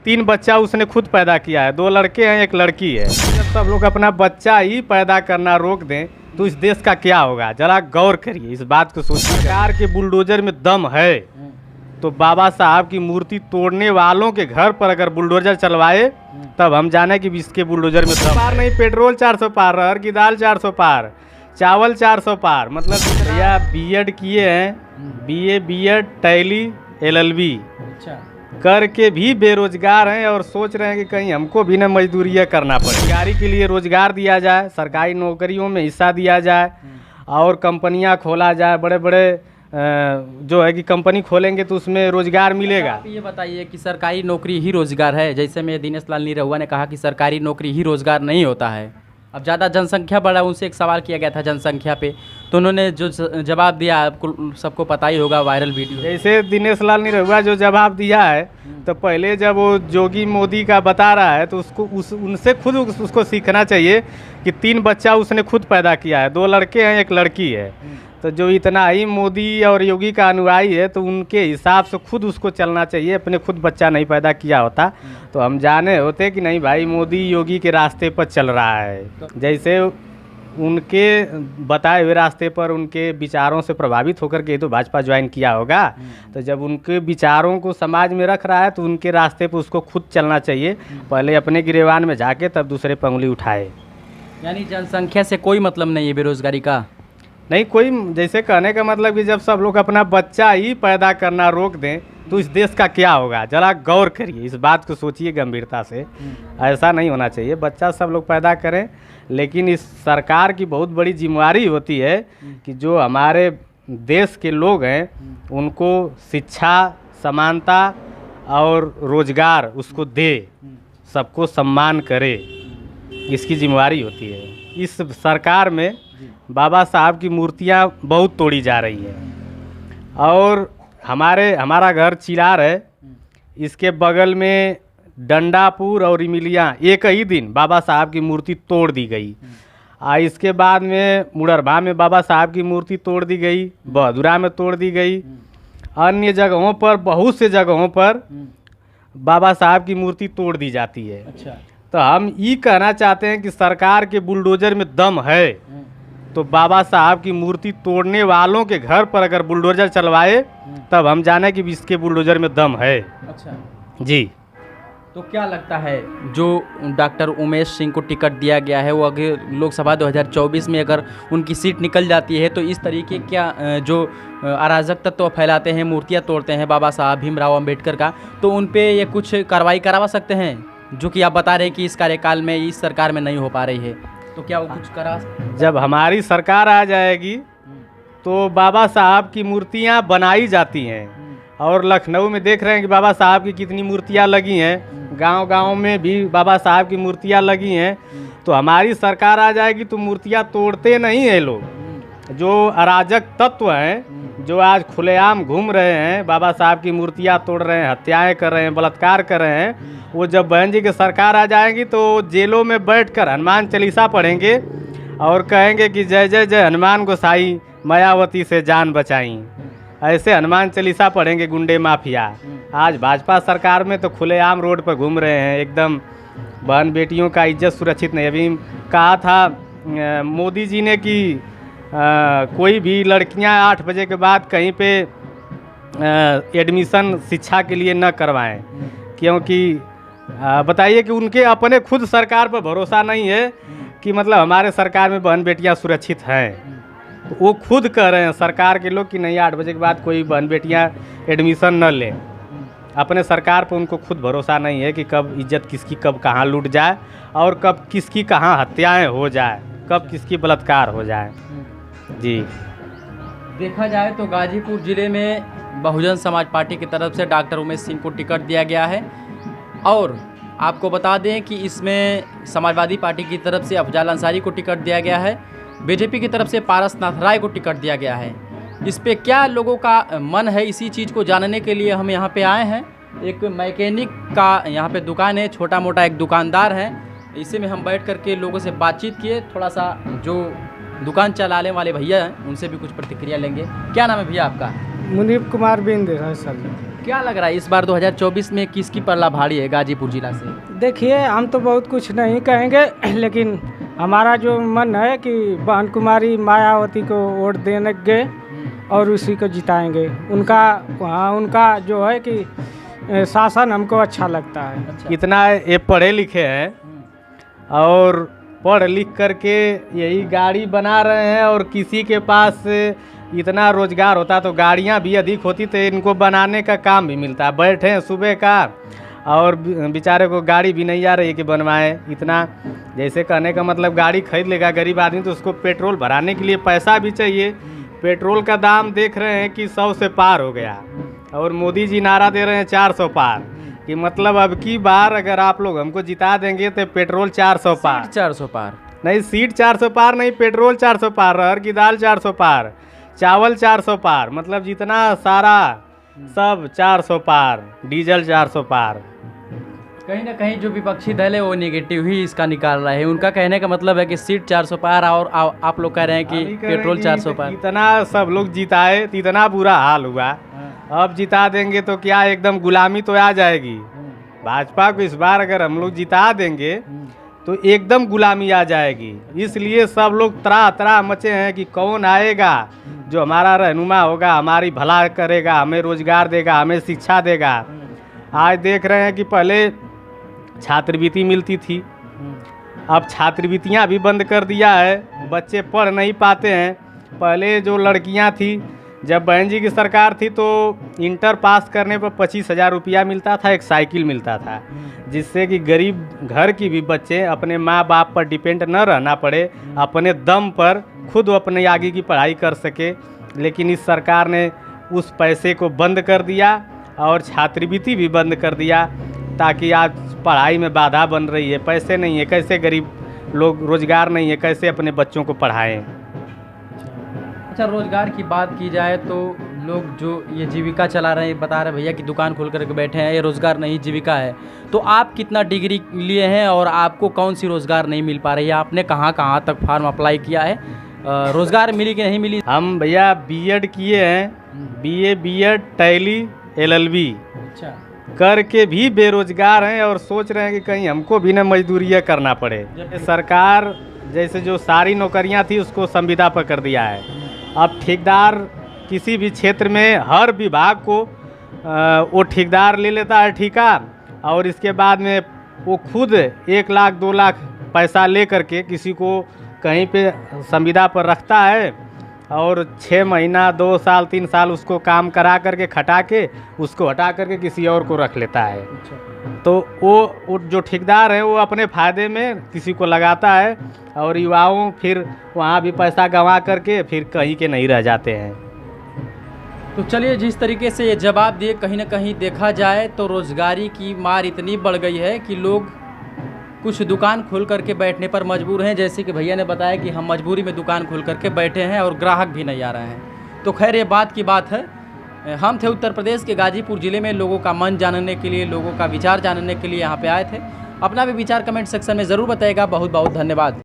3 बच्चा उसने खुद पैदा किया है, 2 लड़के हैं, 1 लड़की है। जब सब लोग अपना बच्चा ही पैदा करना रोक दें तो इस देश का क्या होगा? जरा गौर करिए, इस बात को सोचिए। सरकार के बुलडोजर में दम है तो बाबा साहब की मूर्ति तोड़ने वालों के घर पर अगर बुलडोजर चलवाए तब हम जाने कि इसके बुलडोजर में दम पार नहीं। पेट्रोल 400 पार, अरहर की दाल 400 पार, चावल 400 पार। मतलब भैया बीएड किए हैं, बीए, बीएड, टैली, एलएलबी करके भी बेरोजगार हैं और सोच रहे हैं कि कहीं हमको भी ना मजदूरियाँ करना पड़े। रोजगारी के लिए रोजगार दिया जाए, सरकारी नौकरियों में हिस्सा दिया जाए और कंपनियां खोला जाए। बड़े बड़े जो है कि कंपनी खोलेंगे तो उसमें रोजगार मिलेगा। आप ये बताइए कि सरकारी नौकरी ही रोजगार है? जैसे मैं दिनेश लाल निरहुआ ने कहा कि सरकारी नौकरी ही रोजगार नहीं होता है। अब ज़्यादा जनसंख्या बढ़ा, उनसे एक सवाल किया गया था जनसंख्या पे, तो उन्होंने जो जवाब दिया आपको सबको पता ही होगा, वायरल वीडियो। जैसे दिनेश लाल निरहुआ जो जवाब दिया है तो पहले जब वो जोगी मोदी का बता रहा है तो उनसे खुद उसको सीखना चाहिए कि 3 बच्चा उसने खुद पैदा किया है, 2 लड़के हैं, 1 लड़की है। तो जो इतना ही मोदी और योगी का अनुयायी है तो उनके हिसाब से खुद उसको चलना चाहिए। अपने खुद बच्चा नहीं पैदा किया होता तो हम जाने होते कि नहीं भाई मोदी योगी के रास्ते पर चल रहा है। जैसे उनके बताए हुए रास्ते पर उनके विचारों से प्रभावित होकर के तो भाजपा ज्वाइन किया होगा। तो जब उनके विचारों को समाज में रख रहा है तो उनके रास्ते पर उसको खुद चलना चाहिए। पहले अपने गिरेबान में जाके तब दूसरे पर उंगली उठाए। यानी जनसंख्या से कोई मतलब नहीं है बेरोजगारी का? नहीं, कोई, जैसे कहने का मतलब कि जब सब लोग अपना बच्चा ही पैदा करना रोक दें तो इस देश का क्या होगा? जरा गौर करिए, इस बात को सोचिए गंभीरता से। ऐसा नहीं होना चाहिए। बच्चा सब लोग पैदा करें, लेकिन इस सरकार की बहुत बड़ी जिम्मेदारी होती है कि जो हमारे देश के लोग हैं उनको शिक्षा, समानता और रोजगार उसको दे, सबको सम्मान करे, इसकी जिम्मेदारी होती है। इस सरकार में बाबा साहब की मूर्तियाँ बहुत तोड़ी जा रही हैं और हमारा घर चिलार है, इसके बगल में डंडापुर और इमिलिया एक ही दिन बाबा साहब की मूर्ति तोड़ दी गई। इसके बाद में मुड़रभा में बाबा साहब की मूर्ति तोड़ दी गई, बहदुरा में तोड़ दी गई, अन्य जगहों पर, बहुत से जगहों पर बाबा साहब की मूर्ति तोड़ दी जाती है। अच्छा, तो हम ये कहना चाहते हैं कि सरकार के बुलडोजर में दम है तो बाबा साहब की मूर्ति तोड़ने वालों के घर पर अगर बुलडोजर चलवाए तब हम जाने कि इसके बुलडोजर में दम है। अच्छा जी। तो क्या लगता है जो डॉक्टर उमेश सिंह को टिकट दिया गया है वो अगर लोकसभा 2024 में अगर उनकी सीट निकल जाती है तो इस तरीके क्या जो अराजक तत्व फैलाते हैं, मूर्तियां तोड़ते हैं बाबा साहब भीमराव अंबेडकर का, तो उन पे ये कुछ कार्रवाई करवा सकते हैं? जो कि आप बता रहे हैं कि इस कार्यकाल में, इस सरकार में नहीं हो पा रही है, तो क्या वो कुछ करा? जब हमारी सरकार आ जाएगी तो बाबा साहब की मूर्तियां बनाई जाती हैं और लखनऊ में देख रहे हैं कि बाबा साहब की कितनी मूर्तियां लगी हैं, गांव-गांव में भी बाबा साहब की मूर्तियां लगी हैं। तो हमारी सरकार आ जाएगी तो मूर्तियां तोड़ते नहीं हैं लोग। जो अराजक तत्व हैं जो आज खुलेआम घूम रहे हैं, बाबा साहब की मूर्तियां तोड़ रहे हैं, हत्याएं कर रहे हैं, बलात्कार कर रहे हैं, वो जब बहन जी की सरकार आ जाएगी तो जेलों में बैठकर हनुमान चालीसा पढ़ेंगे और कहेंगे कि जय जय जय हनुमान गोसाई, मायावती से जान बचाई। ऐसे हनुमान चालीसा पढ़ेंगे गुंडे माफिया। आज भाजपा सरकार में तो खुलेआम रोड पर घूम रहे हैं, एकदम बहन बेटियों का इज्जत सुरक्षित नहीं। अभी कहा था मोदी जी ने कि कोई भी लड़कियां 8 बजे के बाद कहीं पे एडमिशन शिक्षा के लिए न करवाएं, क्योंकि बताइए कि उनके अपने खुद सरकार पर भरोसा नहीं है कि मतलब हमारे सरकार में बहन बेटियां सुरक्षित हैं। वो खुद कह रहे हैं सरकार के लोग कि नहीं 8 बजे के बाद कोई बहन बेटियां एडमिशन न लें। अपने सरकार पर उनको खुद भरोसा नहीं है कि कब इज्जत किसकी कब कहाँ लूट जाए और कब किसकी कहाँ हत्याएं हो जाए, कब किसकी बलात्कार हो जाए। जी। देखा जाए तो गाजीपुर ज़िले में बहुजन समाज पार्टी की तरफ से डॉक्टर उमेश सिंह को टिकट दिया गया है और आपको बता दें कि इसमें समाजवादी पार्टी की तरफ से अफजाल अंसारी को टिकट दिया गया है, बीजेपी की तरफ से पारसनाथ राय को टिकट दिया गया है। इस पे क्या लोगों का मन है, इसी चीज़ को जानने के लिए हम यहाँ पे आए हैं। एक मैकेनिक का यहाँ पे दुकान है, छोटा मोटा एक दुकानदार है, इसी में हम बैठ करके लोगों से बातचीत किए, थोड़ा सा जो दुकान चलाने वाले भैया हैं उनसे भी कुछ प्रतिक्रिया लेंगे। क्या नाम है भैया आपका? मुनीब कुमार बिंद है सर। क्या लग रहा है इस बार 2024 में किसकी पल्ला भारी है गाजीपुर जिला से? देखिए, हम तो बहुत कुछ नहीं कहेंगे, लेकिन हमारा जो मन है कि बहन कुमारी मायावती को वोट देंगे और उसी को जिताएंगे। उनका जो है कि शासन हमको अच्छा लगता है। अच्छा। इतना ये पढ़े लिखे हैं और पढ़ लिख करके यही गाड़ी बना रहे हैं, और किसी के पास इतना रोजगार होता तो गाड़ियां भी अधिक होती तो इनको बनाने का काम भी मिलता। बैठे हैं सुबह का और बेचारे को गाड़ी भी नहीं आ रही कि बनवाएं। इतना जैसे कहने का मतलब गाड़ी खरीद लेगा गरीब आदमी तो उसको पेट्रोल भराने के लिए पैसा भी चाहिए। पेट्रोल का दाम देख रहे हैं कि 100 से पार हो गया, और मोदी जी नारा दे रहे हैं 400 पार, कि मतलब अब की बार अगर आप लोग हमको जिता देंगे तो पेट्रोल 400 पार। 400 पार नहीं, सीट 400 पार नहीं, पेट्रोल 400 पार, अरहर की दाल 400 पार, चावल 400 पार, मतलब जितना सारा सब 400 पार, डीजल 400 पार। कहीं ना कहीं जो विपक्षी दल है वो नेगेटिव ही इसका निकाल रहा है। उनका कहने का मतलब है कि सीट 400 पार, और आप लोग कह रहे हैं कि पेट्रोल 400 पार। इतना सब लोग जिताए तो इतना बुरा हाल हुआ, अब जिता देंगे तो क्या एकदम गुलामी तो आ जाएगी। भाजपा को इस बार अगर हम लोग जिता देंगे तो एकदम गुलामी आ जाएगी। इसलिए सब लोग त्राह त्राह मचे हैं कि कौन आएगा जो हमारा रहनुमा होगा, हमारी भला करेगा, हमें रोजगार देगा, हमें शिक्षा देगा। आज देख रहे हैं कि पहले छात्रवृत्ति मिलती थी, अब छात्रवृत्तियाँ भी बंद कर दिया है, बच्चे पढ़ नहीं पाते हैं। पहले जो लड़कियाँ थी, जब बहन जी की सरकार थी तो इंटर पास करने पर 25,000 रुपया मिलता था, एक साइकिल मिलता था, जिससे कि गरीब घर की भी बच्चे अपने माँ बाप पर डिपेंड न रहना पड़े, अपने दम पर खुद अपने आगे की पढ़ाई कर सके। लेकिन इस सरकार ने उस पैसे को बंद कर दिया और छात्रवृत्ति भी बंद कर दिया, ताकि आज पढ़ाई में बाधा बन रही है। पैसे नहीं है, कैसे गरीब लोग, रोजगार नहीं है, कैसे अपने बच्चों को पढ़ाएं। अच्छा, रोजगार की बात की जाए तो लोग जो ये जीविका चला रहे हैं, बता रहे भैया कि दुकान खोल करके बैठे हैं, ये रोज़गार नहीं जीविका है। तो आप कितना डिग्री लिए हैं और आपको कौन सी रोज़गार नहीं मिल पा रही है? आपने कहाँ कहाँ तक फॉर्म अप्लाई किया है, रोज़गार मिली कि नहीं मिली? हम भैया बीएड किए हैं, बीए, बीएड, टैली, एलएलबी अच्छा, करके भी बेरोजगार हैं और सोच रहे हैं कि कहीं हमको भी न मजदूरियाँ करना पड़े। सरकार जैसे जो सारी नौकरियां थी उसको संविदा पर कर दिया है। अब ठेकेदार किसी भी क्षेत्र में हर विभाग को वो ठेकेदार ले लेता है ठेका, और इसके बाद में वो खुद 1 लाख 2 लाख पैसा ले करके किसी को कहीं पे संविदा पर रखता है, और 6 महीना 2 साल 3 साल उसको काम करा करके खटा के उसको हटा करके किसी और को रख लेता है। तो वो जो ठेकेदार है वो अपने फ़ायदे में किसी को लगाता है, और युवाओं फिर वहाँ भी पैसा गंवा करके फिर कहीं के नहीं रह जाते हैं। तो चलिए, जिस तरीके से ये जवाब दिए, कहीं ना कहीं देखा जाए तो रोज़गारी की मार इतनी बढ़ गई है कि लोग कुछ दुकान खोल करके बैठने पर मजबूर हैं। जैसे कि भैया ने बताया कि हम मजबूरी में दुकान खोल करके बैठे हैं और ग्राहक भी नहीं आ रहे हैं। तो खैर, ये बात की बात है। हम थे उत्तर प्रदेश के गाजीपुर ज़िले में, लोगों का मन जानने के लिए, लोगों का विचार जानने के लिए यहाँ पे आए थे। अपना भी विचार कमेंट सेक्शन में ज़रूर बताइएगा। बहुत बहुत धन्यवाद।